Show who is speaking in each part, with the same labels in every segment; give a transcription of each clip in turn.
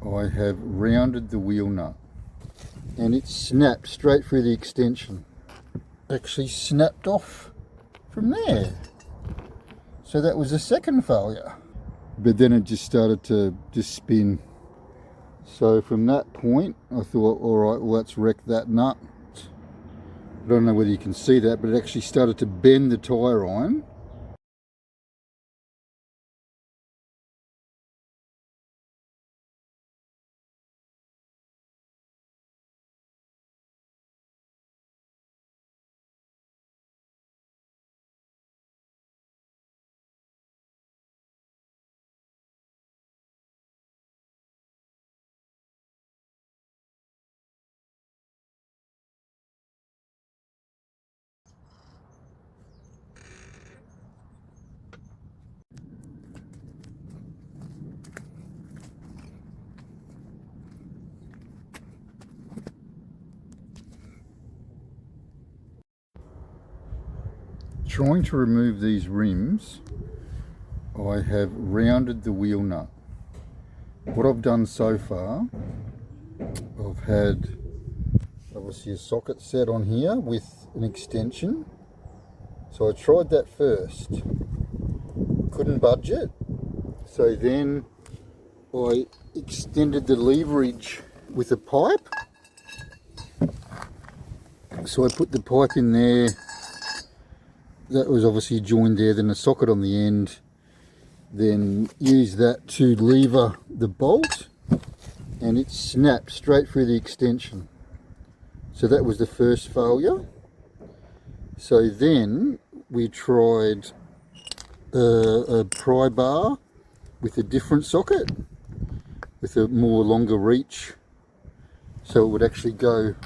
Speaker 1: I have rounded the wheel nut and it snapped straight through the extension. Actually snapped off from there. So that was the second failure. But then it just started to just spin. So from that point I thought, alright, well, let's wreck that nut. I don't know whether you can see that, but it actually started to bend the tyre iron. Trying to remove these rims, I have rounded the wheel nut. What I've done so far, I've had obviously a socket set on here with an extension. So I tried that first, couldn't budge it. So then I extended the leverage with a pipe. So I put the pipe in there. That was obviously joined there, then a socket on the end. Then use that to lever the bolt and it snapped straight through the extension. So that was the first failure. So then we tried a pry bar with a different socket, with a more longer reach, so it would actually go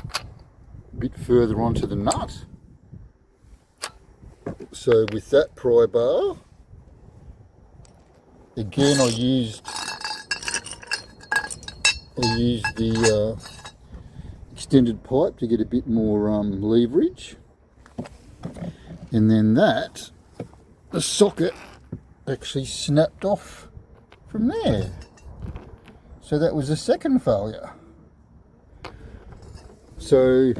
Speaker 1: a bit further onto the nut. So with that pry bar, again I used the extended pipe to get a bit more leverage, and then the socket actually snapped off from there. So that was the second failure. So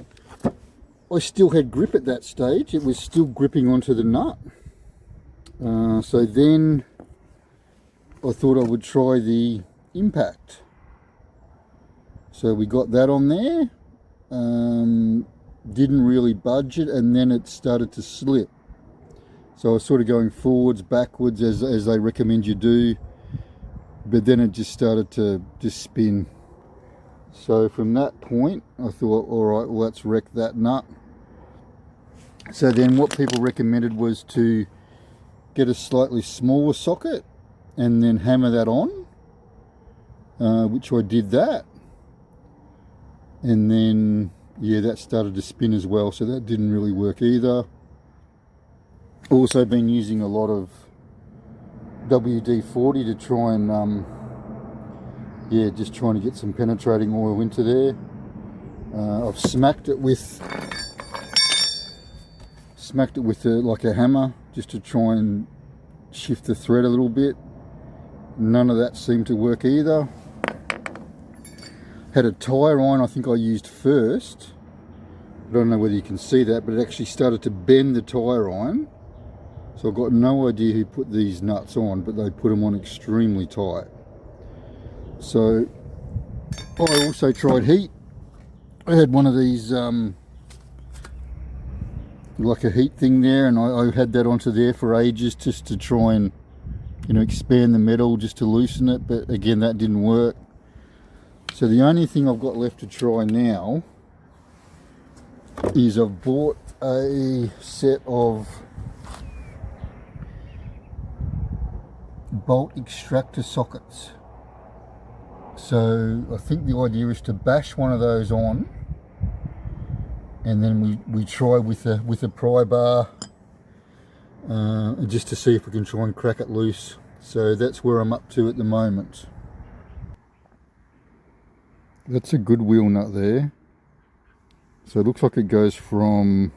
Speaker 1: I still had grip at that stage, it was still gripping onto the nut. So then I thought I would try the impact. So we got that on there, didn't really budge it, and then it started to slip. So I was sort of going forwards, backwards as they recommend you do, but then it just started to just spin. So from that point I thought, alright, well, let's wreck that nut. So then what people recommended was to get a slightly smaller socket and then hammer that on, which I did that. And then, yeah, that started to spin as well, so that didn't really work either. Also been using a lot of WD-40 to try and, yeah, just trying to get some penetrating oil into there. I've smacked it with like a hammer just to try and shift the thread a little bit. None of that seemed to work either. Had a tyre iron I think I used first. I don't know whether you can see that, but it actually started to bend the tyre iron. So I've got no idea who put these nuts on, but they put them on extremely tight. So I also tried heat. I had one of these like a heat thing there, and I had that onto there for ages just to try and, you know, expand the metal just to loosen it, but again that didn't work. So the only thing I've got left to try now is I've bought a set of bolt extractor sockets. So I think the idea is to bash one of those on, and then we try with a pry bar just to see if we can try and crack it loose. So that's where I'm up to at the moment. That's a good wheel nut there. So it looks like it goes from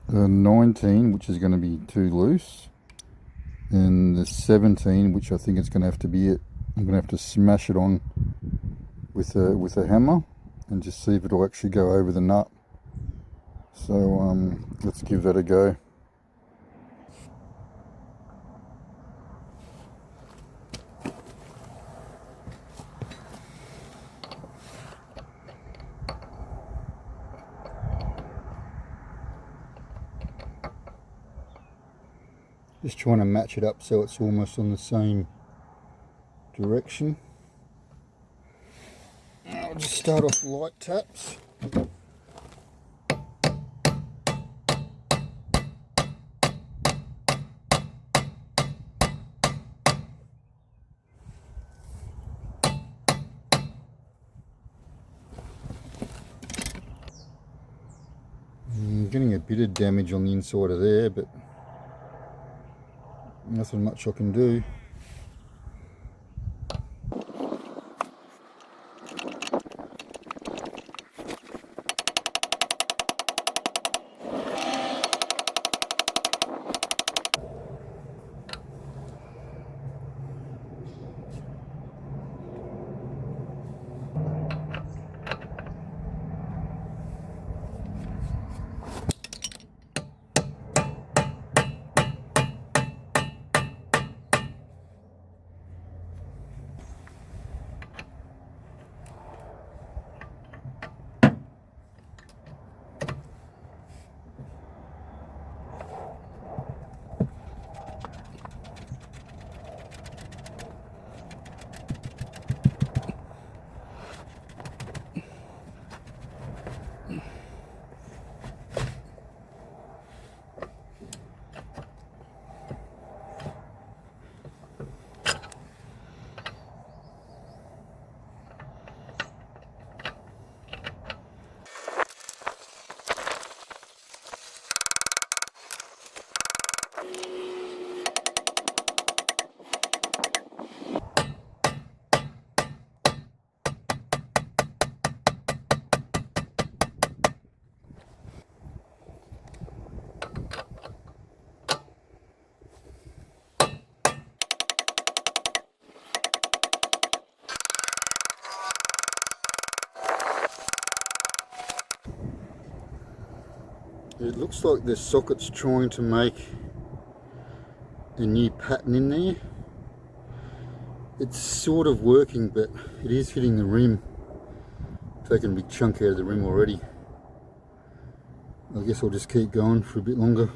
Speaker 1: 19, which is going to be too loose, and the 17, which I think it's going to have to be it. I'm going to have to smash it on with a hammer and just see if it'll actually go over the nut. So let's give that a go. Just trying to match it up so it's almost on the same direction. I'll just start off light taps. I'm getting a bit of damage on the inside of there, but nothing much I can do. It looks like the socket's trying to make a new pattern in there. It's sort of working, but it is hitting the rim, taking a big chunk out of the rim already. I guess I'll just keep going for a bit longer.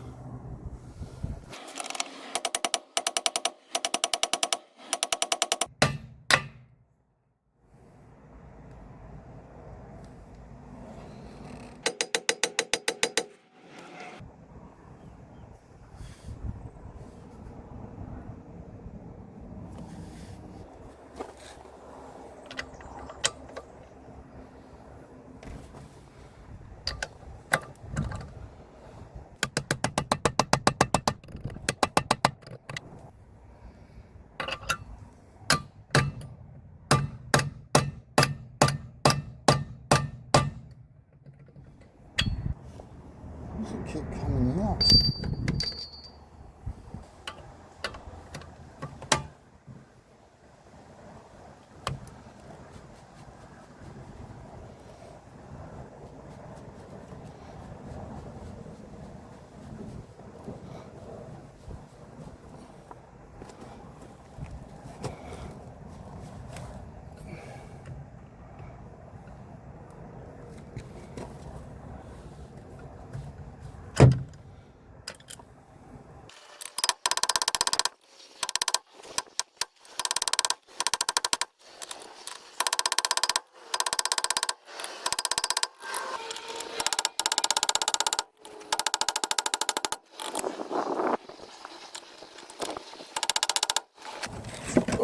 Speaker 1: Keep coming out.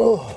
Speaker 1: Oh.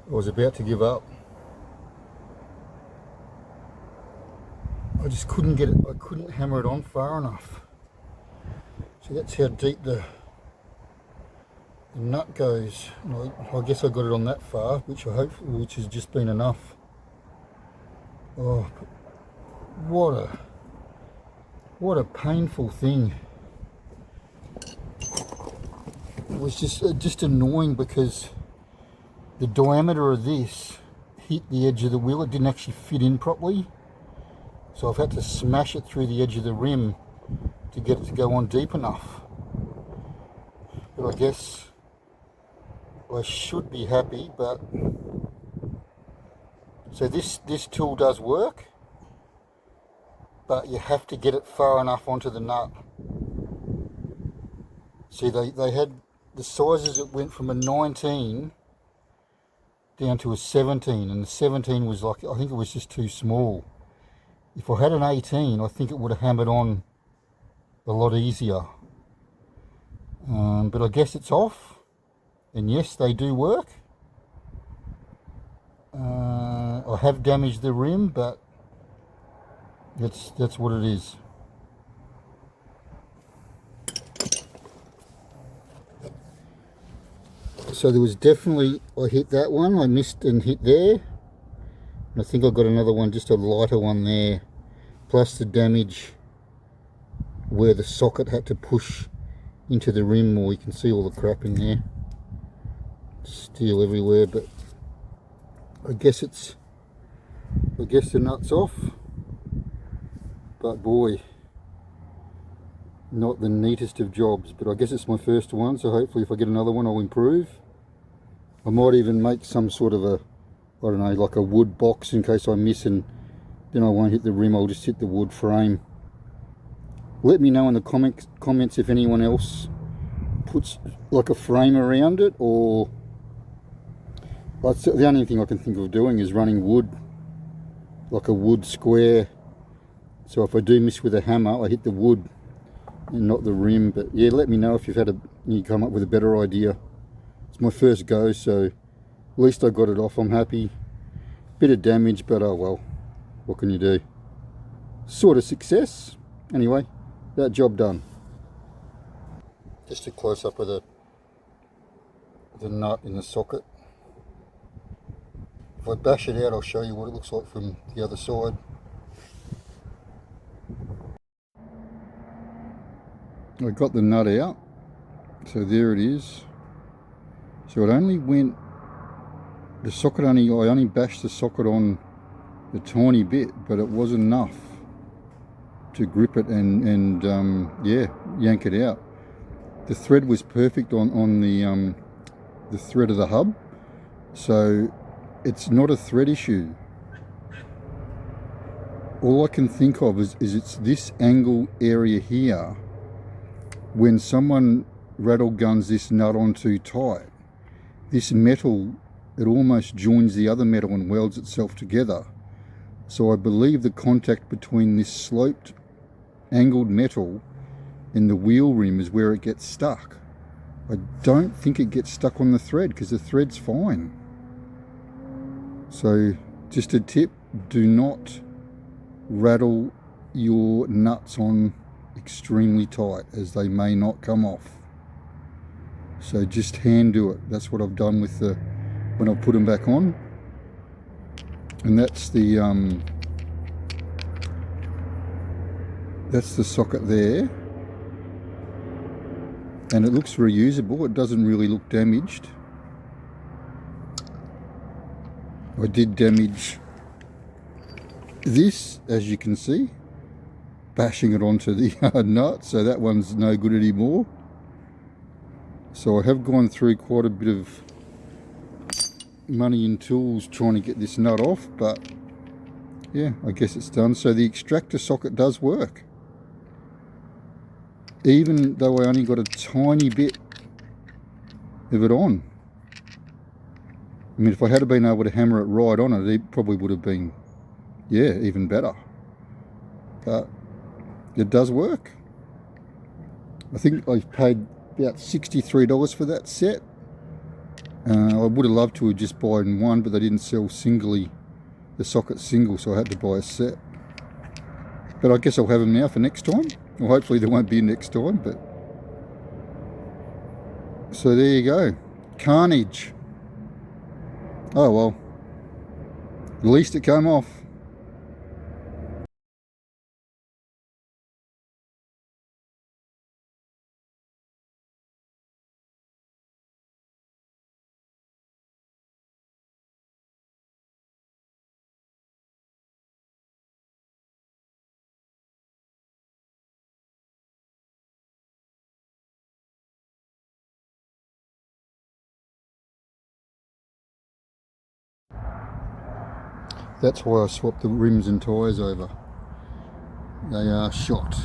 Speaker 1: I was about to give up. I just couldn't get it, I couldn't hammer it on far enough. So that's how deep the nut goes. I guess I got it on that far, which has just been enough. Oh, what a painful thing. It was just annoying because the diameter of this hit the edge of the wheel. It didn't actually fit in properly, so I've had to smash it through the edge of the rim to get it to go on deep enough. But I guess I should be happy. But so this tool does work, but you have to get it far enough onto the nut. See, they had the sizes. It went from a 19 down to a 17, and the 17 was like, I think it was just too small. If I had an 18, I think it would have hammered on a lot easier. But I guess it's off, and yes, they do work. I have damaged the rim, but that's what it is. So there was definitely, I hit that one, I missed and hit there. And I think I got another one, just a lighter one there. Plus the damage where the socket had to push into the rim more. You can see all the crap in there. Steel everywhere, but I guess the nut's off. But boy, not the neatest of jobs. But I guess it's my first one, so hopefully if I get another one I'll improve. I might even make some sort of a, I don't know, like a wood box in case I miss, and then I won't hit the rim, I'll just hit the wood frame. Let me know in the comments if anyone else puts like a frame around it, or the only thing I can think of doing is running wood, like a wood square. So if I do miss with a hammer, I hit the wood and not the rim. But yeah, let me know if you come up with a better idea. It's my first go, so at least I got it off. I'm happy. Bit of damage, but oh well, what can you do? Sort of success. Anyway, that job done. Just a close up of the nut in the socket. If I bash it out, I'll show you what it looks like from the other side. I got the nut out, so there it is. So it only went, the socket I only bashed the socket on a tiny bit, but it was enough to grip it and yeah, yank it out. The thread was perfect on the thread of the hub, so it's not a thread issue. All I can think of is it's this angle area here. When someone rattle guns this nut on too tight, this metal, it almost joins the other metal and welds itself together. So I believe the contact between this sloped angled metal and the wheel rim is where it gets stuck. I don't think it gets stuck on the thread because the thread's fine. So just a tip, do not rattle your nuts on extremely tight, as they may not come off. So just hand do it. That's what I've done with when I put them back on. And that's the socket there. And it looks reusable. It doesn't really look damaged. I did damage this, as you can see, bashing it onto the nut, so that one's no good anymore. So I have gone through quite a bit of money and tools trying to get this nut off, but yeah, I guess it's done. So the extractor socket does work, even though I only got a tiny bit of it on. I mean, if I had been able to hammer it right on it, it probably would have been, yeah, even better. But it does work. I think I paid about $63 for that set. I would have loved to have just bought one, but they didn't sell singly, the socket single, so I had to buy a set. But I guess I'll have them now for next time. Well, hopefully there won't be next time, but... So there you go. Carnage. Oh well. At least it came off. That's why I swapped the rims and tyres over. They are shot.